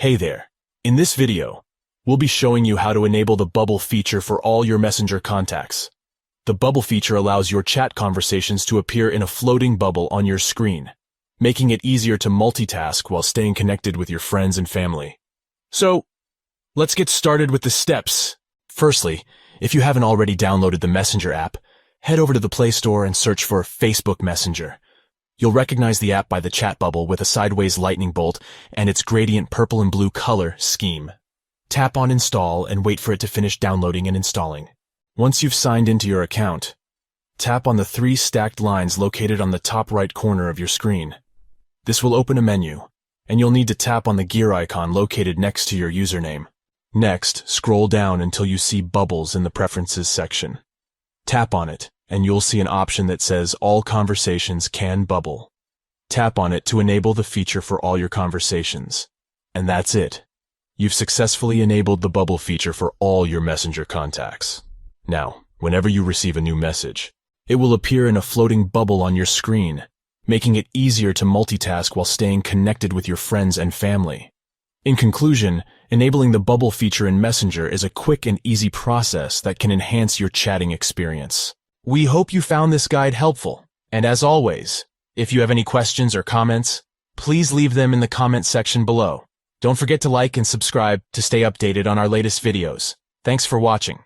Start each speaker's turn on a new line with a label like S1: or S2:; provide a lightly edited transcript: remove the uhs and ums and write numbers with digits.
S1: Hey there. In this video, we'll be showing you how to enable the bubble feature for all your Messenger contacts. The bubble feature allows your chat conversations to appear in a floating bubble on your screen, making it easier to multitask while staying connected with your friends and family. So, let's get started with the steps. Firstly, if you haven't already downloaded the Messenger app, head over to the Play Store and search for Facebook Messenger. You'll recognize the app by the chat bubble with a sideways lightning bolt and its gradient purple and blue color scheme. Tap on Install and wait for it to finish downloading and installing. Once you've signed into your account, tap on the 3 stacked lines located on the top right corner of your screen. This will open a menu, and you'll need to tap on the gear icon located next to your username. Next, scroll down until you see Bubbles in the Preferences section. Tap on it, and you'll see an option that says All Conversations Can Bubble. Tap on it to enable the feature for all your conversations. And that's it. You've successfully enabled the bubble feature for all your Messenger contacts. Now, whenever you receive a new message, it will appear in a floating bubble on your screen, making it easier to multitask while staying connected with your friends and family. In conclusion, enabling the bubble feature in Messenger is a quick and easy process that can enhance your chatting experience. We hope you found this guide helpful, and as always, if you have any questions or comments, please leave them in the comment section below. Don't forget to like and subscribe to stay updated on our latest videos. Thanks for watching.